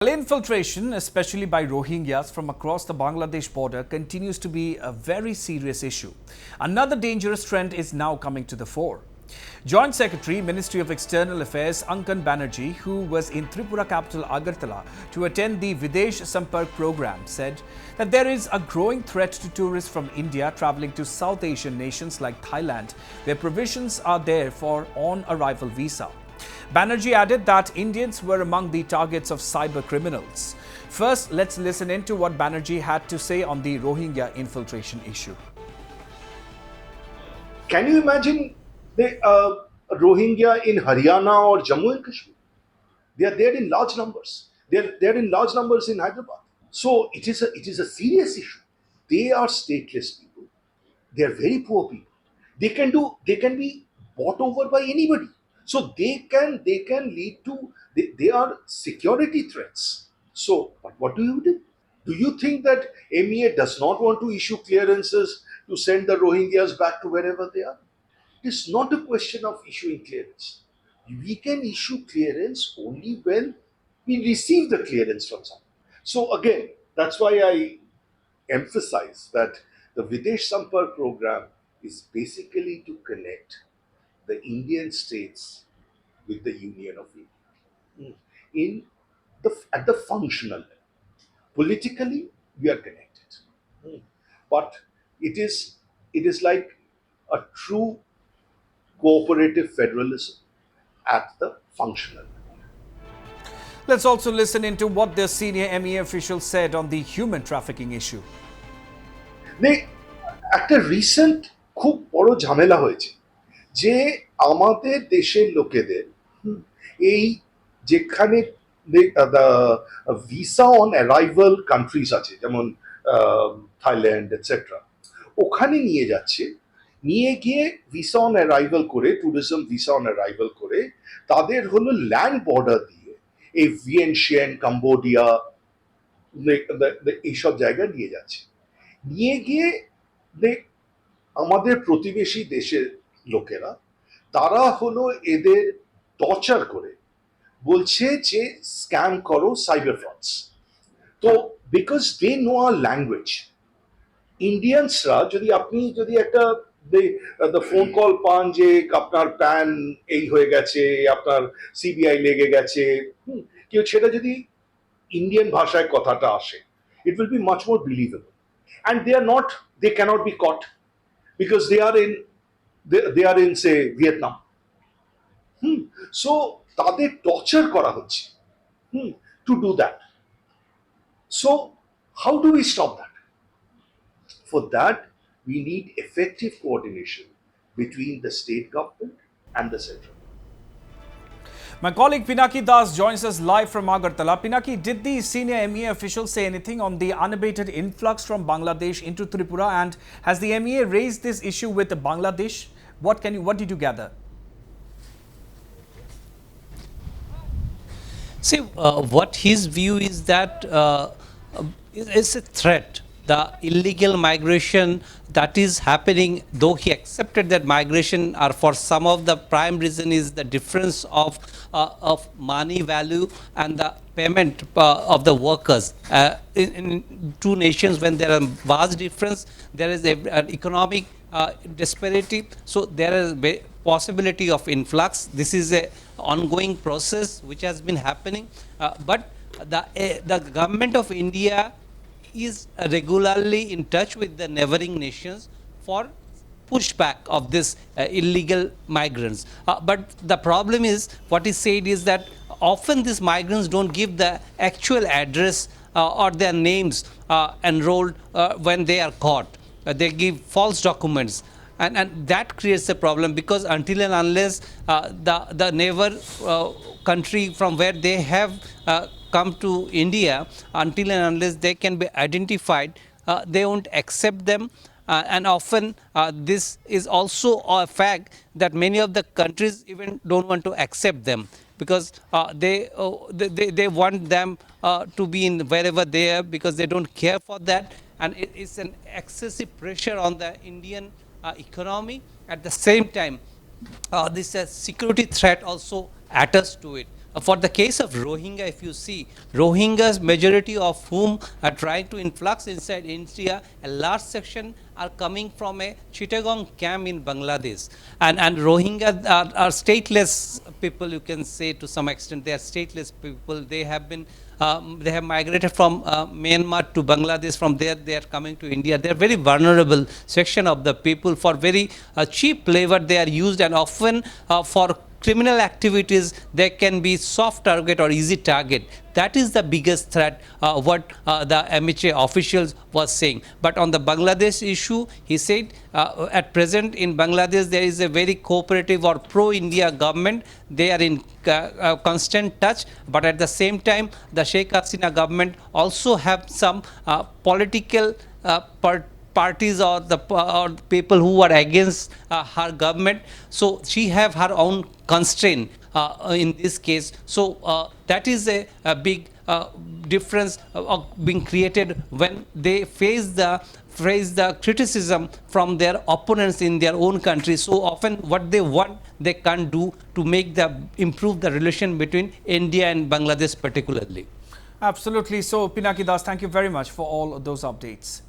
Well, infiltration, especially by Rohingyas from across the Bangladesh border, continues to be a very serious issue. Another dangerous trend is now coming to the fore. Joint Secretary, Ministry of External Affairs Ankan Banerjee, who was in Tripura capital Agartala to attend the Videsh Sampark Programme, said that there is a growing threat to tourists from India travelling to South Asian nations like Thailand, where provisions are there for on-arrival visa. Banerjee added that Indians were among the targets of cyber criminals. First, let's listen in to what Banerjee had to say on the Rohingya infiltration issue. Can you imagine the Rohingya in Haryana or Jammu and Kashmir? They are there in large numbers. They are there in large numbers in Hyderabad. So it is a serious issue. They are stateless people. They are very poor people. They can be bought over by anybody. So they can lead to they are security threats. So but what do you do? Do you think that MEA does not want to issue clearances to send the Rohingyas back to wherever they are? It is not a question of issuing clearance. We can issue clearance only when we receive the clearance from someone. So again, that's why I emphasize that the Videsh Sampark program is basically to connect the Indian states with the Union of India in at the functional level. Politically, we are connected, but it is like a true cooperative federalism at the functional level. Let's also listen into what the senior MEA official said on the human trafficking issue. একটা recent খুব বড় ঝামেলা হয়েছে যে আমাদের দেশের লোকেদের এই যেখানে ভিসা অন অ্যারাইভাল কান্ট্রিজ আছে যেমন থাইল্যান্ড এটসেট্রা ওখানে নিয়ে যাচ্ছে নিয়ে গিয়ে ভিসা অন অ্যারাইভাল করে ট্যুরিজম ভিসা অন অ্যারাইভাল করে তাদের হলো ল্যান্ড বর্ডার দিয়ে এই ভিয়েনশিয়ান কাম্বোডিয়া এইসব জায়গায় নিয়ে যাচ্ছে নিয়ে গিয়ে আমাদের প্রতিবেশী দেশের লোকেরা তারা হলো এদের টর্চার করে বলছে যে স্ক্যাম করো সাইবার ফ্রডস তো because they know our language ইন্ডিয়ানসরা যদি একটা ফোন কল পান যে আপনার প্যান এই হয়ে গেছে আপনার সিবিআই লেগে গেছে কেউ সেটা যদি ইন্ডিয়ান ভাষায় কথাটা আসে it will be much more believable and they cannot be caught because they are in say Vietnam. So তাদের টর্চার করা হচ্ছে to do that. So how do we stop that? For that we need effective coordination between the state government and the central. My colleague Pinaki Das joins us live from Agartala. Pinaki, did the senior MEA official say anything on the unabated influx from Bangladesh into Tripura, and has the MEA raised this issue with Bangladesh? What did you gather? See, what his view is that it's a threat. The illegal migration that is happening, though he accepted that migration are for some of the prime reason is the difference of money value and the payment of the workers. In two nations, when there are vast difference, there is an economic disparity. So there is possibility of influx. This is a ongoing process which has been happening. But the government of India is regularly in touch with the neighboring nations for pushback of this illegal migrants. But the problem is, what is said is that often these migrants don't give the actual address or their names enrolled when they are caught. They give false documents. And that creates a problem because until and unless the neighbor country from where they have come to India, until and unless they can be identified, they won't accept them. And often this is also a fact that many of the countries even don't want to accept them because they want them to be in wherever they are because they don't care for that, and it is an excessive pressure on the Indian economy. At the same time, this security threat also attached to it. For the case of Rohingya, if you see, Rohingyas, majority of whom are trying to influx inside India, a large section are coming from a Chittagong camp in Bangladesh. And Rohingya are stateless people, you can say to some extent. They are stateless people. They have been they have migrated from Myanmar to Bangladesh. From there, they are coming to India. They are very vulnerable section of the people. For very cheap labor, they are used, and often for criminal activities, they can be soft target or easy target. That is the biggest threat, what the MEA officials was saying. But on the Bangladesh issue, he said, at present in Bangladesh, there is a very cooperative or pro-India government. They are in constant touch, but at the same time, the Sheikh Hasina government also have some political parties or the people who are against her government. So she have her own constraint in this case. So that is a big difference being created when they face the criticism from their opponents in their own country. So often what they want, they can't do to make improve the relation between India and Bangladesh particularly. Absolutely. So, Pinaki Das, thank you very much for all of those updates.